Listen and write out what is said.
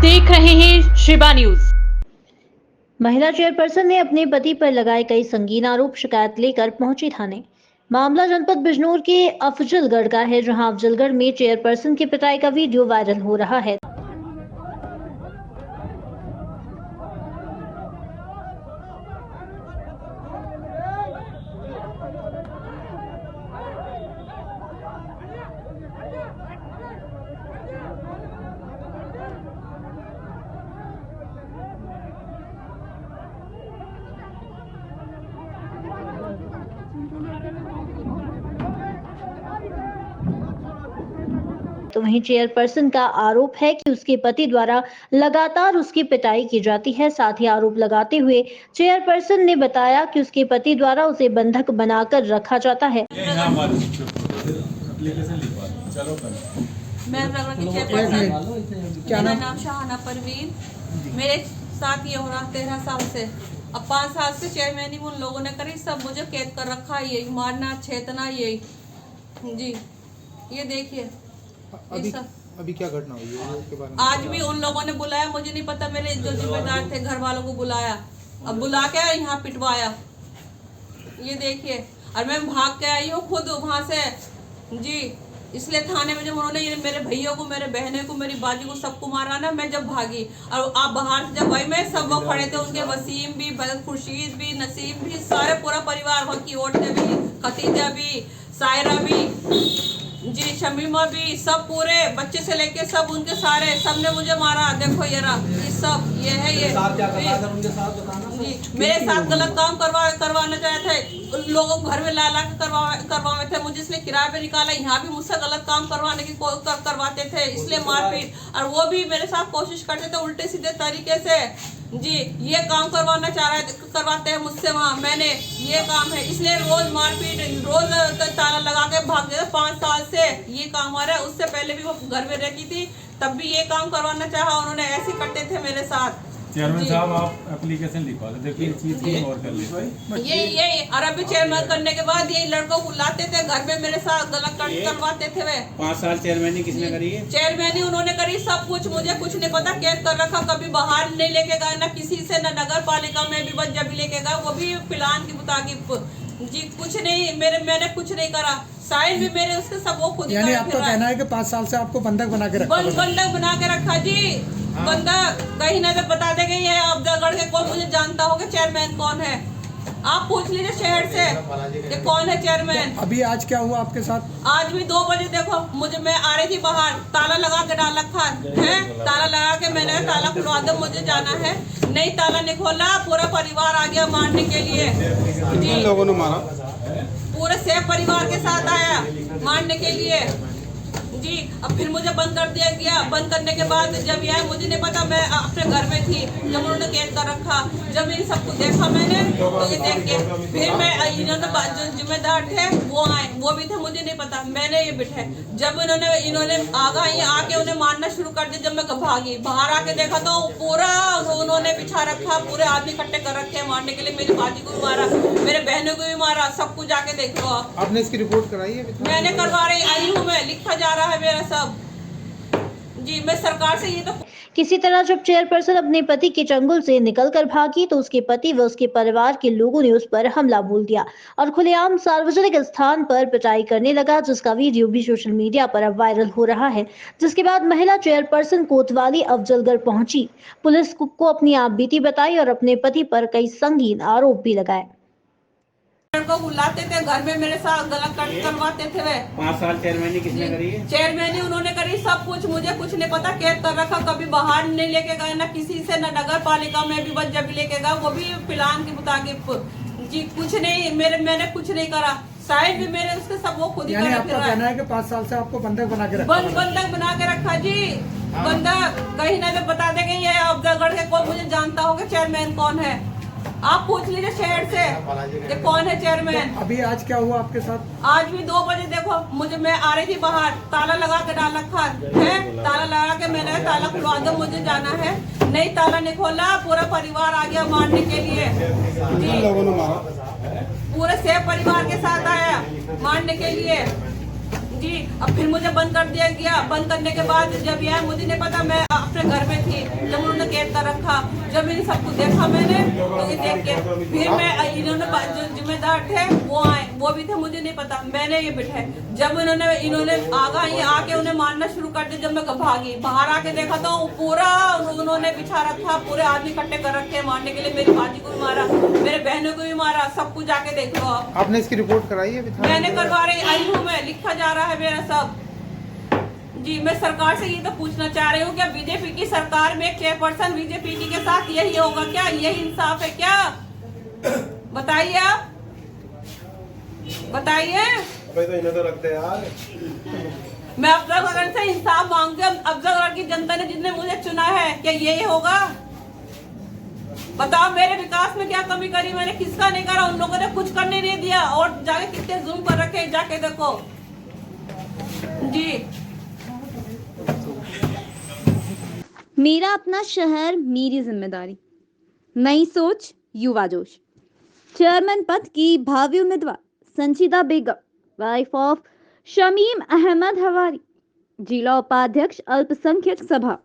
देख रहे हैं शिवा न्यूज। महिला चेयरपर्सन ने अपने पति पर लगाए कई संगीन आरोप शिकायत लेकर पहुंची थाने। मामला जनपद बिजनौर के अफजलगढ़ का है, जहां अफजलगढ़ में चेयरपर्सन की पिटाई का वीडियो वायरल हो रहा है। तो वहीं चेयरपर्सन का आरोप है कि उसके पति द्वारा लगातार उसकी पिटाई की जाती है। साथ ही आरोप लगाते हुए चेयरपर्सन ने बताया कि उसके पति द्वारा उसे बंधक बनाकर रखा जाता है। मैं प्रगति की चेयरपर्सन, मेरा नाम शाहाना परवीन। मेरे साथ ये हो रहा 13 साल से। अब 5 साल से चेयरमैन उन लोगों ने करी, सब मुझे कैद कर रखा है, यही मारना छेदना यही जी। ये देखिए अभी क्या घटना हुई है उसके बारे में? आज भी उन लोगों ने बुलाया, मुझे नहीं पता, मेरे जो जिम्मेदार थे घर वालों को बुलाया, अब बुला के यहाँ पिटवाया। ये देखिए, और मैं भाग के आई हूँ खुद वहाँ से जी। इसलिए थाने में जब उन्होंने मेरे भैया को, मेरे बहने को, मेरी बाजी को, सबको मारा ना, मैं जब भागी और आप बाहर से जब भाई मैं सब वो खड़े थे, उनके वसीम भी, खुर्शीद भी, नसीम भी, सारे पूरा परिवार वहाँ की औरतें भी, खतीजा भी, सायरा भी जी, शमीमा भी, सब पूरे बच्चे से लेके सब उनके सारे सबने मुझे मारा। देखो ये रहा, ये सब ये है ये जी। मेरे साथ गलत काम करवाना चाहते थे, लोगों को घर में ला के करवाए थे, मुझे इसलिए किराए पे निकाला। यहाँ भी मुझसे गलत काम करवाने की करवाते थे, इसलिए मारपीट। और वो भी मेरे साथ कोशिश करते थे उल्टे सीधे तरीके से जी। ये काम करवाते हैं मुझसे वहाँ, मैंने ये काम है, इसलिए रोज मारपीट, रोज ताला लगा के भाग जाते। 5 साल से ये काम आ रहा है। उससे पहले भी वो घर में रहती थी, तब भी ये काम करवाना चाहा उन्होंने, ऐसे करते थे मेरे साथ। चेयरमैन साहब, आप एप्लीकेशन लिखवा दो, देखिए इस चीज की और कर लेते। ये और अभी चेयरमैन करने के बाद ये लड़कों को लाते थे घर में, मेरे साथ गलत करवाते थे। वे 5 साल चेयरमैन किसने करी है? चेयरमैन उन्होंने करी, सब कुछ, मुझे कुछ नहीं पता, कैद कर रखा, कभी बाहर नहीं लेके गए ना किसी से, ना नगर पालिका में भी बस जब लेके गए, वो भी प्लान की मुताबिक जी। कुछ नहीं, मैंने कुछ नहीं करा, साइन भी मेरे उसके सब वो खुद। यानी आपका कहना है कि 5 साल से आपको बंधक बना के रखा? बंधक बना के रखा जी। बंधक कहीं ना तो बता दे गई है। अफजलगढ़ के कोई मुझे जानता होगा चेयरमैन कौन है, आप पूछ लीजिए शहर से कि कौन है चेयरमैन। अभी आज क्या हुआ आपके साथ? आज भी 2 बजे देखो मुझे, मैं आ रही थी बाहर, ताला लगा के डाल रखा है, ताला लगा के मैंने ताला खुलवा दो, मुझे जाना है, नहीं ताला नहीं खोला, पूरा परिवार आ गया मारने के लिए। कितने लोगों ने मारा? पूरे सेफ परिवार के साथ आया मारने के लिए जी। अब फिर मुझे बंद कर दिया गया। बंद करने के बाद जब यह मुझे नहीं पता, मैं अपने घर में थी जब उन्होंने कैद कर रखा। जब इन सबको देखा मैंने, तो ये देख के फिर मैं, इन्होंने जो जिम्मेदार थे वो आए, वो भी थे, मुझे नहीं पता, मैंने ये बिठे। जब इन्होंने आके उन्हें मारना शुरू कर दिया, जब मैं भागी बाहर आके देखा तो पूरा उन्होंने बिछा रखा, पूरे आदमी इकट्ठे कर रखे हैं मारने के लिए। मेरी बाजी को भी मारा, मेरे बहनों को भी मारा, सब कुछ जाके देख लो आप। आपने इसकी रिपोर्ट कराई है? मैंने करवा रही आई हूँ, मैं लिखा जा रहा है मेरा सब जी। मैं सरकार से ये तो किसी तरह जब चेयरपर्सन अपने पति के चंगुल से निकलकर भागी, तो उसके पति व उसके परिवार के लोगों ने उस पर हमला बोल दिया और खुलेआम सार्वजनिक स्थान पर पिटाई करने लगा, जिसका वीडियो भी सोशल मीडिया पर अब वायरल हो रहा है। जिसके बाद महिला चेयरपर्सन कोतवाली अफजलगढ़ पहुंची, पुलिस को अपनी आपबीती बताई और अपने पति पर कई संगीन आरोप भी लगाए। को बुलाते थे घर में, मेरे साथ गलत करवाते थे। वे 5 साल चेयरमैन किसने करी है? चेयरमैन उन्होंने करी, सब कुछ, मुझे कुछ नहीं पता, कैद कर रखा, कभी बाहर नहीं लेके गए ना किसी से, ना नगर पालिका में भी बस जब लेके गए, वो भी प्लान के मुताबिक जी। कुछ नहीं, मैंने कुछ नहीं करा, साइन भी मेरे उसके सब वो खुद ही। यानी आपका कहना है कि 5 साल से आपको बंधक बना के रखा? बंधक बना के रखा जी। बंधक कहीं ना तो बता दे गई है। अफजलगढ़ के कोई मुझे जानता होगा चेयरमैन कौन है, आप पूछ लीजिए शहर से कि कौन है चेयरमैन। अभी आज क्या हुआ आपके साथ? आज भी 2 बजे देखो मुझे, मैं आ रही थी बाहर, ताला लगा के डाल रखा है, ताला लगा के मैंने ताला खुलवा दो, मुझे जाना है, नहीं ताला नहीं खोला, पूरा परिवार आ गया मारने के लिए जी। कितने लोगों ने मारा? पूरे सेफ परिवार के साथ आया मारने के लिए जी। अब फिर मुझे बंद कर दिया गया। बंद करने के बाद जब यह मुझे नहीं पता, मैं अपने घर में थी जब उन्होंने कैद कर रखा। जब इन सबको देखा मैंने तो ये देख के फिर मैं इन्होंने जो जिम्मेदार थे वो आए, वो भी थे, मुझे नहीं पता, मैंने ये बिठाए। जब इन्होंने आगा ये आके उन्हें मारना शुरू कर दिया। जब मैं भागी बाहर आके देखा तो पूरा उन्होंने बिछा रखा, पूरे आदमी इकट्ठे कर रखे मारने के लिए। मेरी बाजी को भी मारा, मेरे बहनों को भी मारा, सब कुछ जाके देख लो आप। आपने इसकी रिपोर्ट कराई है अभी थाने मैंने में? करवा रही आई हूँ, मैं लिखा जा रहा है मेरा सब। जी, मैं सरकार से ये तो पूछना चाह रही हूँ, क्या बीजेपी की सरकार में चेयरपर्सन बीजेपी के साथ यही होगा क्या? यही इंसाफ है क्या? बताइए आप, बताइए। भाई तो इन्हें तो रखते यार। मैं अफजलगढ़ से इंसाफ मांगती हूँ। अफजलगढ़ की जनता ने जिसने मुझे चुना है, क्या यही होगा? बताओ, मेरे विकास में क्या कमी करी मैंने? किसका नहीं करा? उन लोगों ने कुछ करने नहीं दिया और जाके कितने जुल्म कर रखे, जाके देखो। जी, मेरा अपना शहर, मेरी जिम्मेदारी, नई सोच, युवा जोश। चेयरमैन पद की भावी उम्मीदवार संजीदा बेगम, वाइफ ऑफ शमीम अहमद हवारी, जिला उपाध्यक्ष अल्पसंख्यक सभा।